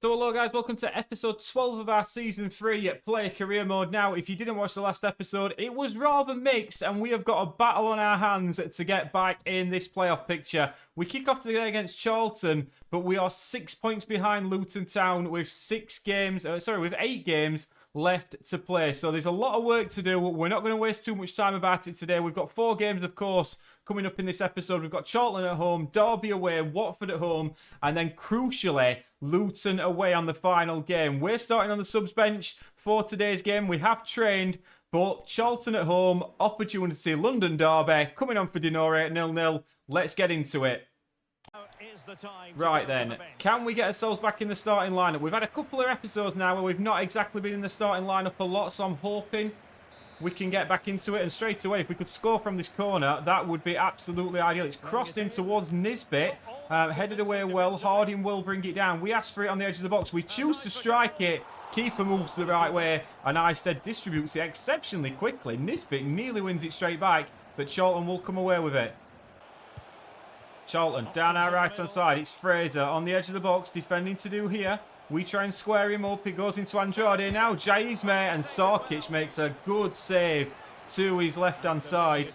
So hello guys, welcome to episode 12 of our season 3 player career mode. Now, if you didn't watch the last episode, it was rather mixed and we have got a battle on our hands to get back in this playoff picture. We kick off today against Charlton, but we are 6 points behind Luton Town with 8 games left to play. So there's a lot of work to do. We're not going to waste too much time about it today. We've got 4 games, of course, coming up in this episode. We've got Charlton at home, Derby away, Watford at home, and then crucially, Luton away on the final game. We're starting on the subs bench for today's game. We have trained, but Charlton at home, opportunity, London Derby, coming on for Dinore at 0-0. Let's get into it. Right then, can we get ourselves back in the starting lineup? We've had a couple of episodes now where we've not exactly been in the starting lineup a lot, so I'm hoping we can get back into it. And straight away, if we could score from this corner, that would be absolutely ideal. It's crossed in towards Nisbet, headed away well. Harding will bring it down. We ask for it on the edge of the box. We choose to strike it. Keeper moves the right way, and Eafc distributes it exceptionally quickly. Nisbet nearly wins it straight back, but Charlton will come away with it. Charlton down our right hand side. It's Fraser on the edge of the box, defending to do here. We try and square him up. It goes into Andrade. Now Jaizme, and Sarkic makes a good save to his left hand side.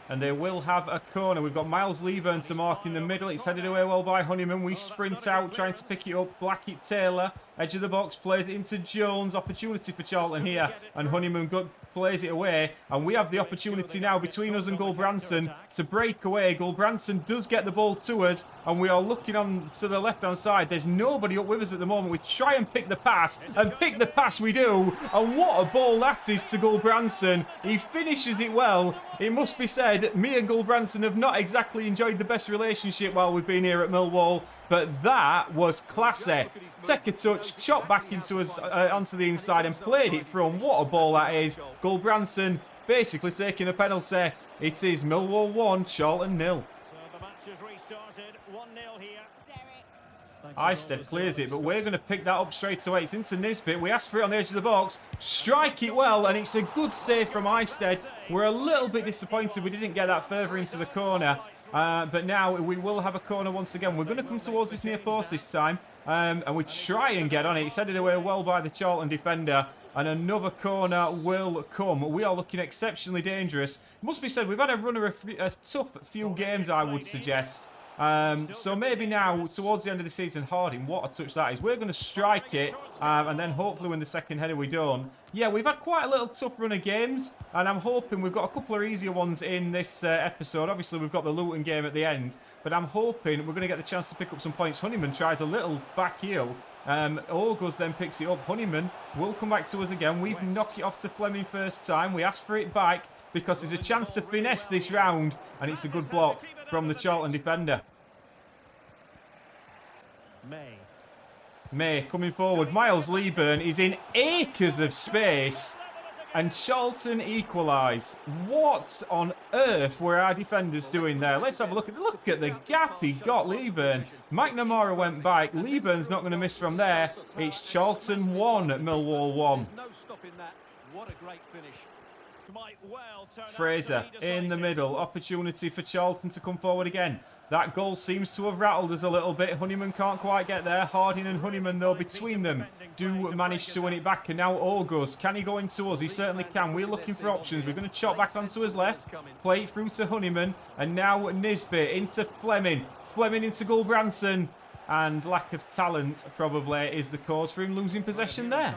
And they will have a corner. We've got Miles Leeburn to mark in the middle. It's headed away well by Honeyman. We sprint out, trying to pick it up. Blackett Taylor, edge of the box, plays it into Jones. Opportunity for Charlton here. And Honeyman plays it away. And we have the opportunity now between us and Gulbranson to break away. Gulbranson does get the ball to us. And we are looking on to the left-hand side. There's nobody up with us at the moment. We try and pick the pass. And pick the pass we do. And what a ball that is to Gulbranson. He finishes it well. It must be said, me and Gulbranson have not exactly enjoyed the best relationship while we've been here at Millwall, but that was classy. Take a touch, chop back into us onto the inside and played it from. What a ball that is. Gulbranson basically taking a penalty. It is Millwall 1, Charlton 0. So the match has restarted, 1-0 here. Eafc clears it, but we're going to pick that up straight away. It's into Nisbet. We ask for it on the edge of the box. Strike it well, and it's a good save from Eafc. We're a little bit disappointed we didn't get that further into the corner. But now we will have a corner once again. We're going to come towards this near post this time. And we try and get on it. It's headed away well by the Charlton defender. And another corner will come. We are looking exceptionally dangerous. It must be said, we've had a run of a tough few games, I would suggest. So maybe now, towards the end of the season, Harding, what a touch that is. We're going to strike it, and then hopefully win the second header we don't. Yeah, we've had quite a little tough run of games, and I'm hoping we've got a couple of easier ones in this episode. Obviously, we've got the Luton game at the end, but I'm hoping we're going to get the chance to pick up some points. Honeyman tries a little back heel. August then picks it up. Honeyman will come back to us again. We've knocked it off to Fleming first time. We ask for it back because there's a chance to finesse this round, and it's a good block from the Charlton defender. May coming forward. Miles Leeburn is in acres of space, and Charlton equalise. What on earth were our defenders doing there? Let's have a look at the gap he got, Leeburn. McNamara went back. Leeburn's not going to miss from there. It's Charlton 1, Millwall 1. No stopping that. What a great finish. Fraser in the middle. Opportunity for Charlton to come forward again. That goal seems to have rattled us a little bit. Honeyman can't quite get there. Harding and Honeyman, though, between them, do manage to win it back. And now August, can he go into us? He certainly can. We're looking for options. We're going to chop back onto his left. Play it through to Honeyman. And now Nisbet into Fleming. Fleming into Gulbranson. And lack of talent probably is the cause for him losing possession there.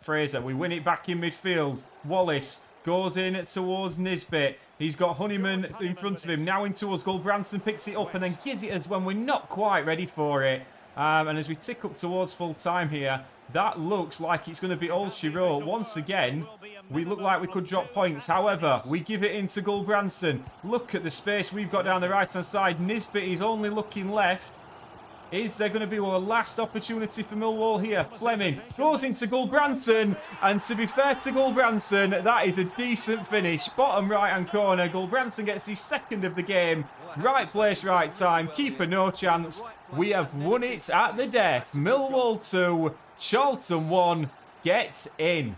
Fraser, we win it back in midfield. Wallace goes in towards Nisbet. He's got Honeyman in front of him. Now in towards Gulbranson, picks it up and then gives it us when we're not quite ready for it. And as we tick up towards full time here, that looks like it's going to be all she wrote. Once again, we look like we could drop points. However, we give it into Gulbranson. Look at the space we've got down the right-hand side. Nisbet is only looking left. Is there going to be a last opportunity for Millwall here? Fleming goes into Gulbranson. And to be fair to Gulbranson, that is a decent finish. Bottom right-hand corner. Gulbranson gets his second of the game. Right place, right time. Keeper, no chance. We have won it at the death. Millwall 2, Charlton 1. Get in.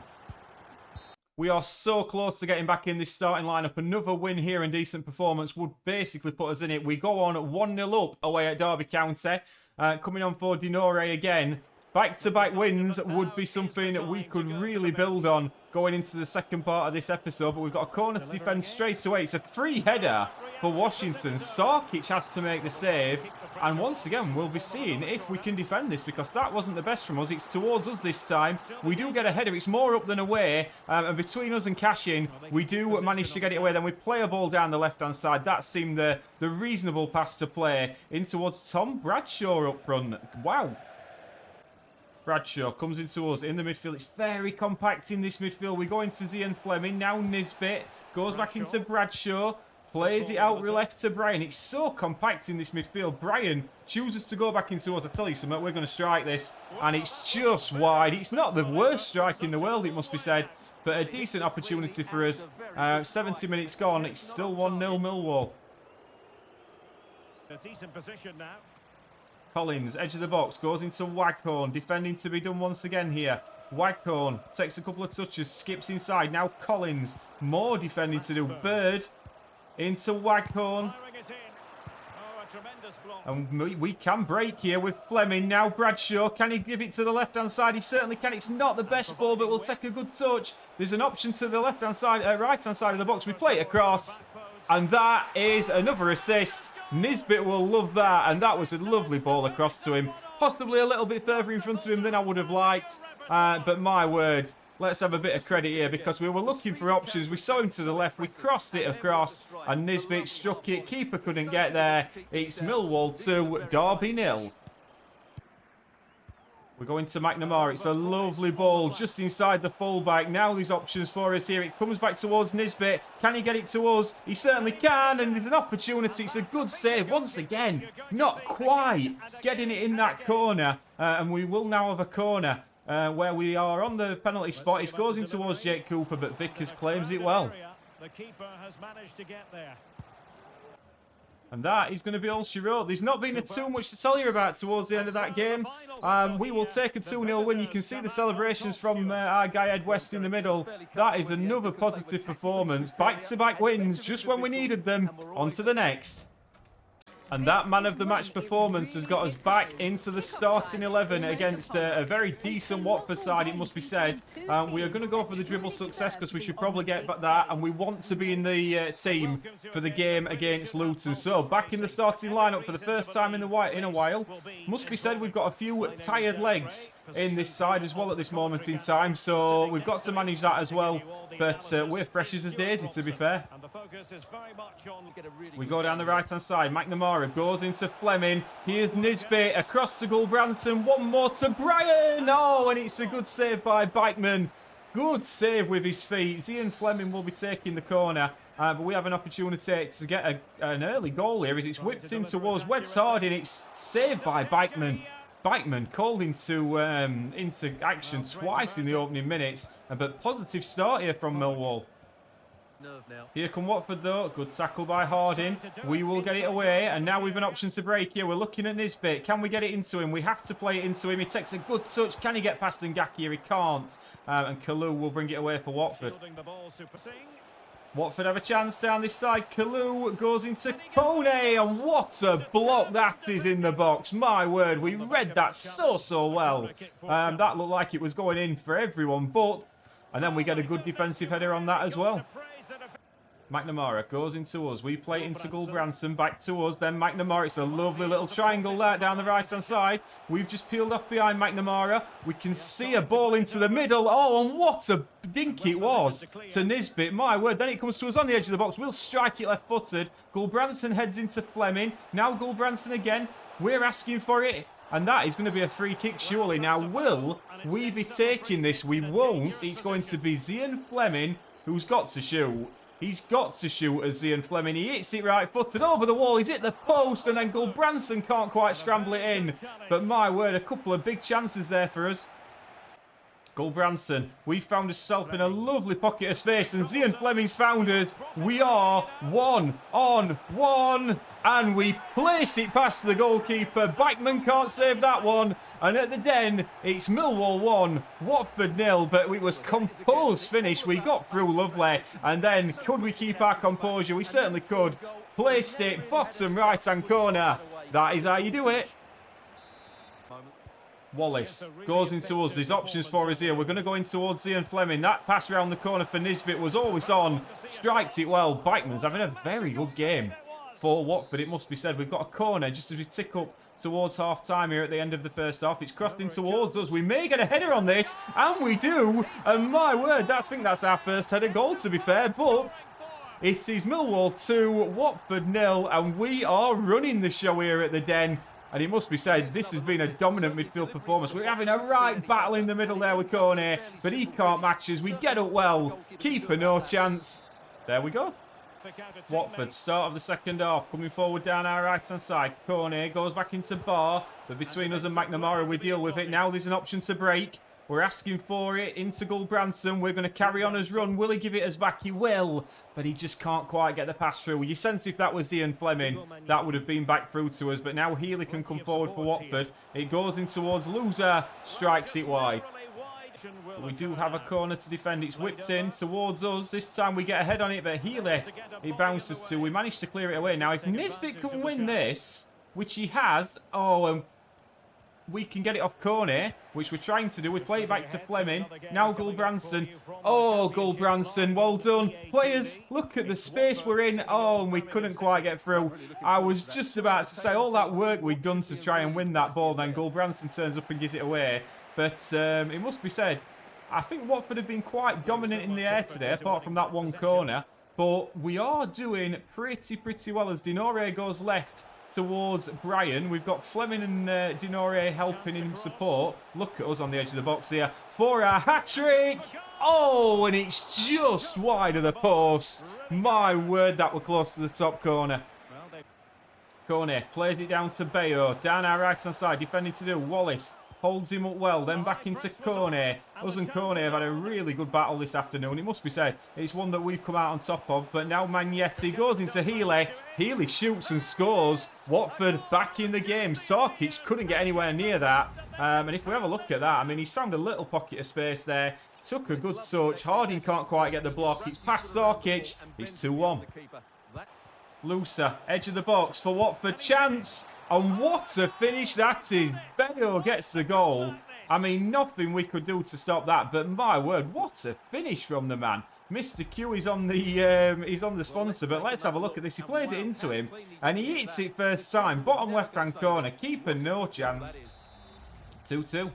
We are so close to getting back in this starting lineup. Another win here and decent performance would basically put us in it. We go on 1-0 up away at Derby County. Coming on for Dinore again. Back-to-back wins would be something that we could really build on going into the second part of this episode. But we've got a corner to defend straight away. It's a free header for Washington. Sarkic has to make the save. And once again, we'll be seeing if we can defend this, because that wasn't the best from us. It's towards us this time. We do get a header. It's more up than away. And between us and Cashin, we do manage to get it away. Then we play a ball down the left-hand side. That seemed the reasonable pass to play in towards Tom Bradshaw up front. Wow. Bradshaw comes into us in the midfield. It's very compact in this midfield. We go into Zian Fleming. Now Nisbet goes back into Bradshaw. Plays it out left to Brian. It's so compact in this midfield. Brian chooses to go back into us. I tell you something, we're going to strike this. And it's just wide. It's not the worst strike in the world, it must be said. But a decent opportunity for us. 70 minutes gone. It's still 1-0 Millwall. A decent position now. Collins, edge of the box, goes into Waghorn. Defending to be done once again here. Waghorn takes a couple of touches, skips inside. Now Collins, more defending to do. Bird into Waghorn. And we can break here with Fleming. Now Bradshaw, can he give it to the left-hand side? He certainly can. It's not the best ball, but we'll take a good touch. There's an option to the left-hand side, right-hand side of the box. We play it across. And that is another assist. Nisbet will love that. And that was a lovely ball across to him. Possibly a little bit further in front of him than I would have liked. But my word, let's have a bit of credit here, because we were looking for options. We saw him to the left. We crossed it across. And Nisbet struck it. Keeper couldn't get there. It's Millwall 2, Derby 0. We're going to McNamara. It's a lovely ball just inside the fullback. Now there's options for us here. It comes back towards Nisbet. Can he get it to us? He certainly can. And there's an opportunity. It's a good save once again. Not quite getting it in that corner. And we will now have a corner where we are on the penalty spot. It goes in towards Jake Cooper, but Vickers claims it well. The keeper has managed to get there. And that is going to be all she wrote. There's not been too much to tell you about towards the end of that game. We will take a 2-0 win. You can see the celebrations from our guy Ed West in the middle. That is another positive performance. Back-to-back wins just when we needed them. On to the next. And that man of the match performance has got us back into the starting 11 against a very decent Watford side, it must be said. We are going to go for the dribble success, because we should probably get that. And we want to be in the team for the game against Luton. So back in the starting lineup for the first time in a while. Must be said, we've got a few tired legs in this side as well at this moment in time. So we've got to manage that as well. But we're fresh as daisy, to be fair. We go down the right-hand side. McNamara goes into Fleming. Here's Nisbet across to Gulbranson. One more to Brian. Oh, and it's a good save by Bikeman. Good save with his feet. Zian Fleming will be taking the corner. But we have an opportunity to get an early goal here as it's whipped in towards Weds Harding. It's saved by Bikeman. Bikeman called into action twice in the opening minutes. But positive start here from Millwall. Here come Watford though. Good tackle by Harding. We will get it away. And now we've an option to break here. We're looking at Nisbet. Can we get it into him? We have to play it into him. He takes a good touch. Can he get past Ngaki here? He can't. And Kalu will bring it away for Watford. Watford have a chance down this side. Kalu goes into Kone. And what a block that is in the box. My word, we read that so well. That looked like it was going in for everyone. And then we get a good defensive header on that as well. McNamara goes into us. We play it into Gulbranson. Back to us. Then McNamara. It's a lovely little triangle there down the right-hand side. We've just peeled off behind McNamara. We can see a ball into the middle. Oh, and what a dink it was to Nisbet. My word. Then it comes to us on the edge of the box. We'll strike it left-footed. Gulbranson heads into Fleming. Now Gulbranson again. We're asking for it. And that is going to be a free kick, surely. Now, will we be taking this? We won't. It's going to be Zian Fleming who's got to shoot. He's got to shoot as Zian Fleming. He hits it right-footed over the wall. He's hit the post, and then Gulbranson can't quite scramble it in. But my word, a couple of big chances there for us. Gulbranson, we found ourselves in a lovely pocket of space, and Zian Fleming's found us. We are 1-on-1, and we place it past the goalkeeper. Backman can't save that one, and at the Den, it's Millwall 1, Watford 0, but it was composed finish. We got through lovely, and then could we keep our composure? We certainly could. Placed it, bottom right-hand corner. That is how you do it. Wallace goes into us. There's options for us here. We're going to go in towards Zian Fleming. That pass around the corner for Nisbet was always on. Strikes it well. Bikeman's having a very good game for Watford, it must be said. We've got a corner just as we tick up towards half-time here at the end of the first half. It's crossed in towards us. We may get a header on this, and we do. And my word, I think that's our first header goal, to be fair. But it is Millwall 2, Watford 0, and we are running the show here at the Den. And it must be said, this has been a dominant midfield performance. We're having a right battle in the middle there with Cornet, but he can't match us. We get up well. Keeper, no chance. There we go. Watford, start of the second half, coming forward down our right-hand side. Cornet goes back into Barr, but between us and McNamara, we deal with it. Now there's an option to break. We're asking for it into Gulbranson. We're going to carry on his run. Will he give it us back? He will, but he just can't quite get the pass through. You sense if that was Ian Fleming, that would have been back through to us, but now Healy can come forward for Watford. It goes in towards Loser, strikes it wide. We do have a corner to defend. It's whipped in towards us. This time we get a head on it, but Healy, it bounces to. We managed to clear it away. Now, if Nisbet can win this, which he has, we can get it off Cornet, which we're trying to do. We play it back to Fleming. Now Gulbranson. Oh, Gulbranson, well done. Players, look at the space we're in. Oh, and we couldn't quite get through. I was just about to say all that work we'd done to try and win that ball. Then Gulbranson turns up and gives it away. But it must be said, I think Watford have been quite dominant in the air today, apart from that one corner. But we are doing pretty well as Dinore goes left towards Brian. We've got Fleming and Dinore helping in support. Look at us on the edge of the box here for our hat-trick. Oh, and it's just wide of the post. My word, that were close to the top corner. Cornet plays it down to Bayo. Down our right-hand side, defending to do. Wallace holds him up well, then back into Cornet. Us and Cornet have had a really good battle this afternoon. It must be said, it's one that we've come out on top of. But now Magnetti goes into Healy. Healy shoots and scores. Watford back in the game. Sarkic couldn't get anywhere near that. And if we have a look at that, I mean, he's found a little pocket of space there. Took a good touch. Harding can't quite get the block. It's past Sarkic. It's 2-1. Looser, edge of the box for Watford. Chance. And what a finish that is. Beto gets the goal. I mean, nothing we could do to stop that. But my word, what a finish from the man. Mr. Q is on the sponsor, but let's have a look at this. He plays it into him, and he hits it first time. Bottom left-hand corner. Keeper, no chance. 2-2.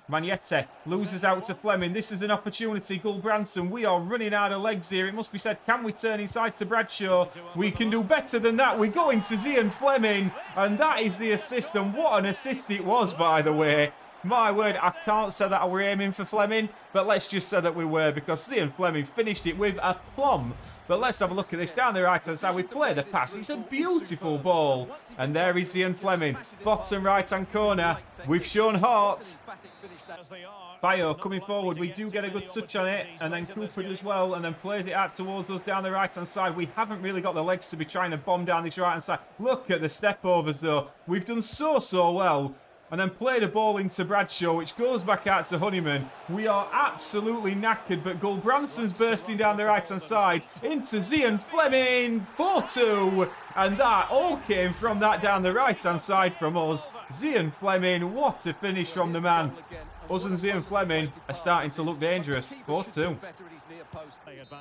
Magnetti loses out to Fleming. This is an opportunity. Gulbranson, we are running out of legs here. It must be said, can we turn inside to Bradshaw? We can do better than that. We go into Zian Fleming, and that is the assist. And what an assist it was, by the way. My word, I can't say that I were aiming for Fleming, but let's just say that we were, because Zian Fleming finished it with aplomb. But let's have a look at this. Down the right-hand side, we play the pass. It's a beautiful ball. And there is Zian Fleming. Bottom right-hand corner. We've shown heart. Bayo coming forward. We do get a good touch on it. And then Cooper as well. And then plays it out towards us down the right-hand side. We haven't really got the legs to be trying to bomb down this right-hand side. Look at the step-overs, though. We've done so well. And then play the ball into Bradshaw, which goes back out to Honeyman. We are absolutely knackered, but Gulbranson's bursting down the right-hand side into Zian Fleming, 4-2. And that all came from that down the right-hand side from us. Zian Fleming, what a finish from the man. Us and Zian Fleming are starting to look dangerous, 4-2.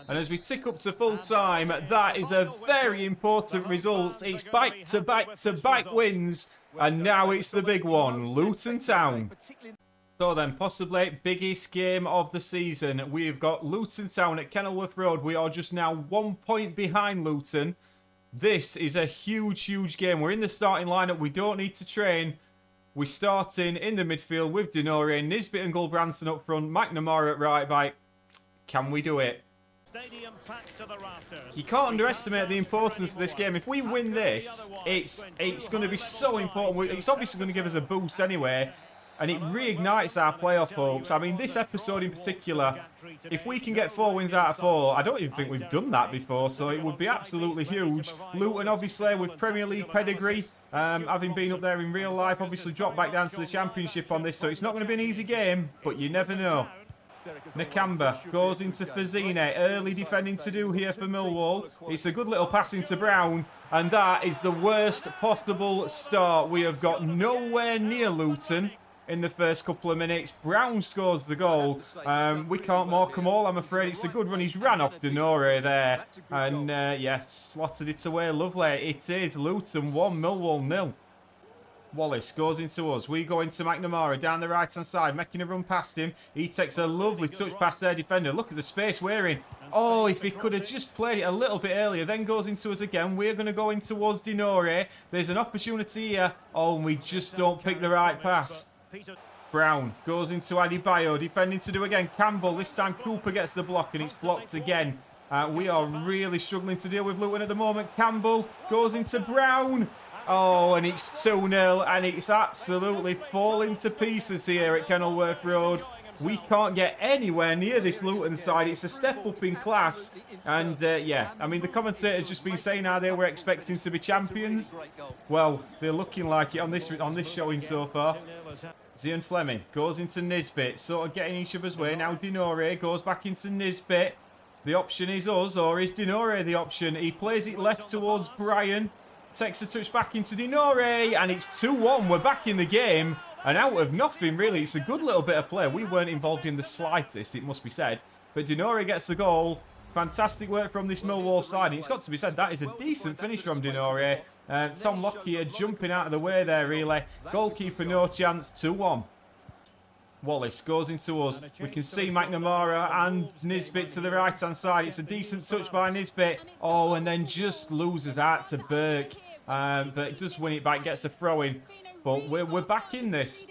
And as we tick up to full time, that is a very important result. It's back-to-back wins. And now it's the big one, Luton Town. So then, possibly biggest game of the season. We've got Luton Town at Kenilworth Road. We are just now 1 point behind Luton. This is a huge game. We're in the starting lineup. We don't need to train. We're starting in the midfield with Dinore, Nisbet and Gulbranson up front, McNamara at right back. Can we do it? You can't underestimate the importance of this game. If we win this, it's going to be so important. It's obviously going to give us a boost anyway. and it reignites our playoff hopes. I mean, this episode in particular, if we can get 4 wins out of 4, I don't even think we've done that before, so it would be absolutely huge. Luton, obviously, with Premier League pedigree, having been up there in real life, obviously dropped back down to the Championship on this, so it's not going to be an easy game, but you never know. Nakamba goes into Fazzine. Early defending to do here for Millwall. It's a good little pass into Brown. And that is the worst possible start. We have got nowhere near Luton in the first couple of minutes. Brown scores the goal. We can't mark them all, I'm afraid. It's a good run. He's ran off Denore there. And, yeah, slotted it away. Lovely. It is Luton 1, Millwall 0. Wallace goes into us. We go into McNamara down the right-hand side, making a run past him. He takes a lovely touch past their defender. Look at the space we're in. Oh, if he could have just played it a little bit earlier, then goes into us again. We're going to go in towards Denore. There's an opportunity here. Oh, and we just don't pick the right pass. Brown goes into Adebayo, defending to do again. Campbell, this time Cooper gets the block, and it's blocked again. We are really struggling to deal with Luton at the moment. Campbell goes into Brown. Oh, and it's 2-0, and it's absolutely falling to pieces here at Kenilworth Road. We can't get anywhere near this Luton side. It's a step up in class. And, yeah, I mean, the commentator's just been saying how they were expecting to be champions. Well, they're looking like it on this showing so far. Zian Fleming goes into Nisbet, sort of getting each other's way. Now Denore goes back into Nisbet. The option is us, or is Denore the option? He plays it left towards Brian. Takes a touch back into Denore, and it's 2-1. We're back in the game, and out of nothing, really. It's a good little bit of play. We weren't involved in the slightest, it must be said. But Denore gets the goal. Fantastic work from this Millwall side. And it's got to be said, that is a decent finish from Denore. Tom Lockyer jumping out of the way there, really. Goalkeeper, no chance. 2-1. Wallace goes into us. We can see McNamara and Nisbet to the right-hand side. It's a decent touch by Nisbet. Oh, and then just loses out to Burke. But it does win it back, gets a throw-in. But we're back in this.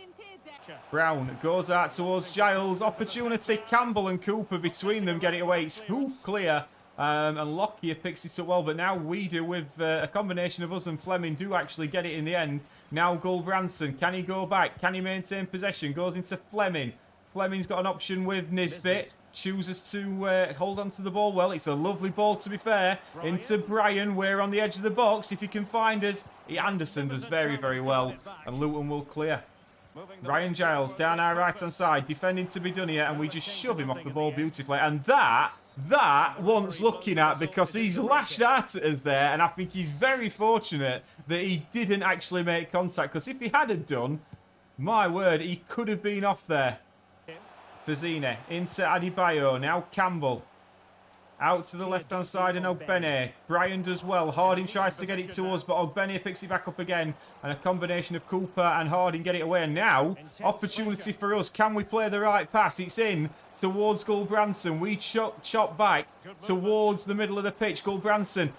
Brown goes out towards Giles. Opportunity. Campbell and Cooper between them get it away. It's hoof clear. And Lockyer picks it up well, but now we do with a combination of us and Fleming do actually get it in the end. Now Gulbranson, can he go back? Can he maintain possession? Goes into Fleming. Fleming's got an option with Nisbet. Chooses to hold on to the ball well. It's a lovely ball, to be fair. Into Brian. We're on the edge of the box. If he can find us. Anderson does very, very well. And Luton will clear. Ryan Giles down our right-hand side. Defending to be done here. And we just shove him off the ball beautifully. And that wants looking at, because he's lashed out at us there, and I think he's very fortunate that he didn't actually make contact, because if he had done, my word, he could have been off there. Fazzine into Adebayo, now Campbell. Out to the left-hand side and Ogbene. Brian does well. Harding tries to get it to us, but Ogbene picks it back up again. And a combination of Cooper and Harding get it away. And now, opportunity for us. Can we play the right pass? It's in towards Gulbranson. We chop back towards the middle of the pitch. Gulbranson.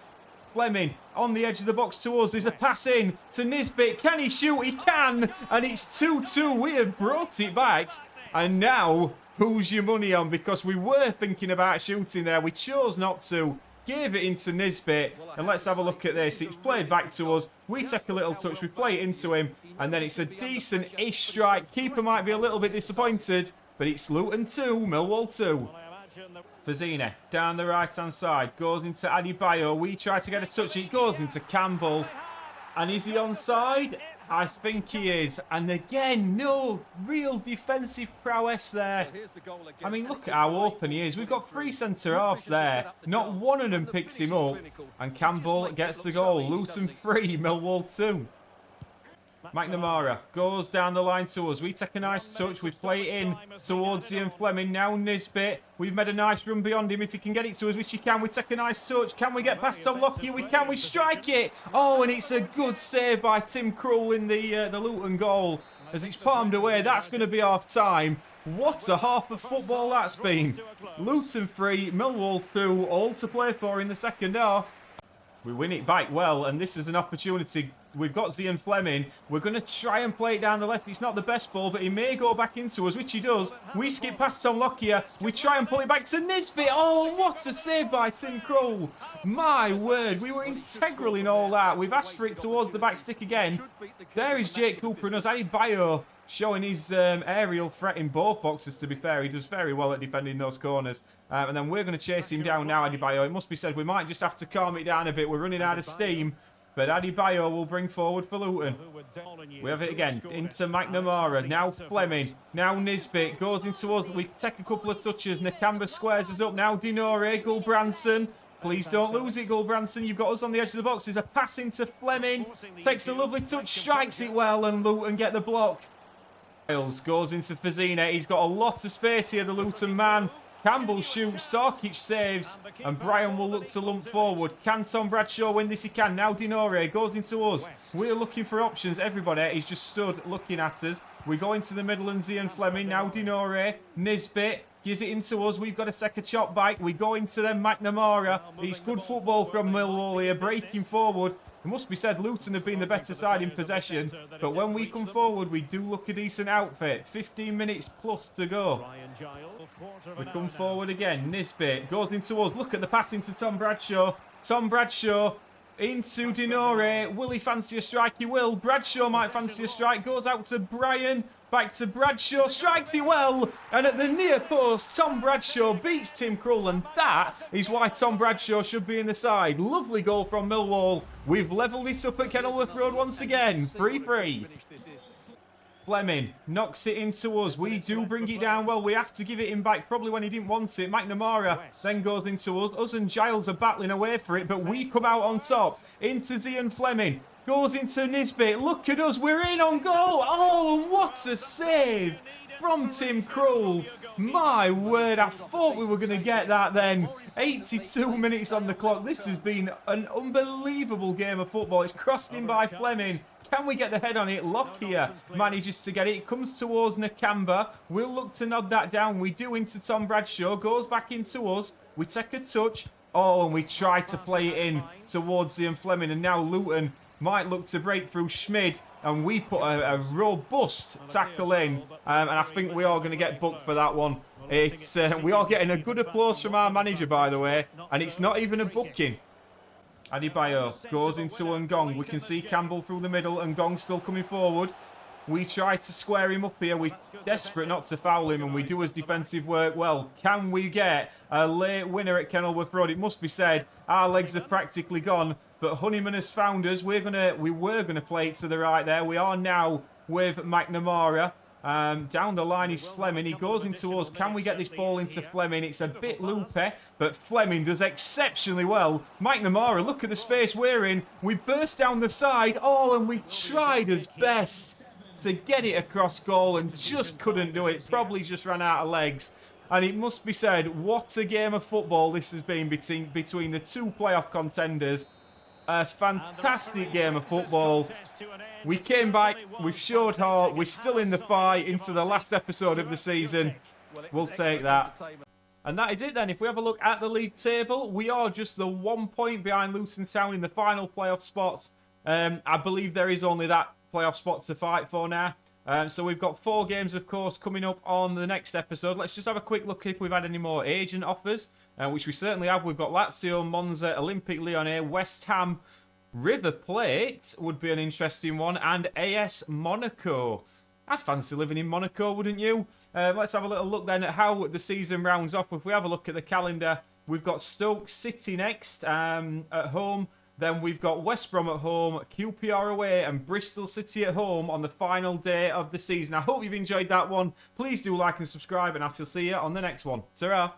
Fleming on the edge of the box to us. There's a pass in to Nisbet. Can he shoot? He can. And it's 2-2. We have brought it back. And now, who's your money on? Because we were thinking about shooting there. We chose not to. Gave it into Nisbet. And let's have a look at this. It's played back to us. We take a little touch. We play it into him. And then it's a decent-ish strike. Keeper might be a little bit disappointed. But it's Luton 2, Millwall 2. Fazzine down the right-hand side. Goes into Adebayo. We try to get a touch. It goes into Campbell. And is he onside? I think he is. And again, no real defensive prowess there. I mean, look at how open he is. We've got 3 centre-halves there. Not one of them picks him up. And Campbell gets the goal. Luton 3, Millwall 2. McNamara goes down the line to us. We take a nice touch. We play it in towards Ian Fleming. Now Nisbet. We've made a nice run beyond him. If he can get it to us, which he can. We take a nice touch. Can we get past Tom Lockyer? We can. We strike it. Oh, and it's a good save by Tim Krul in the Luton goal. As it's palmed away. That's going to be half time. What a half of football that's been. Luton 3, Millwall 2. All to play for in the second half. We win it back well, and this is an opportunity. We've got Zian Fleming. We're going to try and play it down the left. It's not the best ball, but he may go back into us, which he does. We skip past Tom Lockyer. We try and pull it back to Nisbet. Oh, what a save by Tim Krul. My word, we were integral in all that. We've asked for it towards the back stick again. There is Jake Cooper and us. Adebayo showing his aerial threat in both boxes, to be fair. He does very well at defending those corners. And then we're going to chase him down now, Adebayo. It must be said, we might just have to calm it down a bit. We're running out of steam. But Adebayo will bring forward for Luton. We have it again. Into McNamara. Now Fleming. Now Nisbet. Goes into us. We take a couple of touches. Nakamba squares us up. Now Dinore. Gulbranson. Please don't lose it, Gulbranson. You've got us on the edge of the box. There's a pass into Fleming. Takes a lovely touch. Strikes it well. And Luton get the block. Giles goes into Fazina. He's got a lot of space here, the Luton man. Campbell shoots, Sarkic saves, and Brian will look to lump forward. Can Tom Bradshaw win this? He can. Now Dinore goes into us. We're looking for options. Everybody, he's just stood looking at us. We go into the middle and Zian Fleming. Now Dinore, Nisbet gives it into us. We've got a second chop back. We go into them. McNamara. It's good football from Millwall here, breaking forward. It must be said, Luton have been the better side in possession, but when we come forward, we do look a decent outfit. 15 minutes plus to go. We come forward again. Nisbet goes into us. Look at the pass into Tom Bradshaw. Tom Bradshaw into Dinore. Will he fancy a strike? He will. Bradshaw might fancy a strike. Goes out to Brian. Back to Bradshaw. Strikes it well. And at the near post, Tom Bradshaw beats Tim Krull. And that is why Tom Bradshaw should be in the side. Lovely goal from Millwall. We've levelled this up at Kenilworth Road once again. 3-3. Fleming knocks it into us. We do bring it down well. We have to give it him back probably when he didn't want it. McNamara then goes into us. Us and Giles are battling away for it, but we come out on top. Into Zian Fleming. Goes into Nisbet. Look at us. We're in on goal. Oh, and what a save from Tim Krull. My word, I thought we were going to get that then. 82 minutes on the clock. This has been an unbelievable game of football. It's crossed in by Fleming. Can we get the head on it? Lockyer manages to get it. It comes towards Nakamba. We'll look to nod that down. We do into Tom Bradshaw. Goes back into us. We take a touch. Oh, and we try to play it in towards Zian Fleming. And now Luton might look to break through Schmid. And we put a robust tackle in. And I think we are going to get booked for that one. It's we are getting a good applause from our manager, by the way. And it's not even a booking. Adebayo goes into Ngong. We can see Campbell through the middle. Ngong still coming forward. We try to square him up here. We're desperate not to foul him, and we do his defensive work well. Can we get a late winner at Kenilworth Road? It must be said, our legs are practically gone, but Honeyman has found us. We were gonna play it to the right there. We are now with McNamara. Down the line is Fleming. He goes into us. Can we get this ball into Fleming? It's a bit loopy, but Fleming does exceptionally well. McNamara, look at the space we're in. We burst down the side. Oh, and we tried his best to get it across goal and just couldn't do it. Probably just ran out of legs. And it must be said, what a game of football this has been between the two playoff contenders. A fantastic game of football. We came back, we've showed heart, we're still in the fight into the last episode of the season. We'll take that. And that is it then. If we have a look at the league table, we are just the 1 point behind Luton Town in the final playoff spots. I believe there is only that playoff spot to fight for now. So we've got 4 games, of course, coming up on the next episode. Let's just have a quick look if we've had any more agent offers, which we certainly have. We've got Lazio, Monza, Olympique Lyonnais, West Ham, River Plate would be an interesting one, and AS Monaco. I'd fancy living in Monaco, wouldn't you? Let's have a little look then at how the season rounds off. If we have a look at the calendar, we've got Stoke City next at home. Then we've got West Brom at home, QPR away, and Bristol City at home on the final day of the season. I hope you've enjoyed that one. Please do like and subscribe, and I shall see you on the next one. Ta-ra!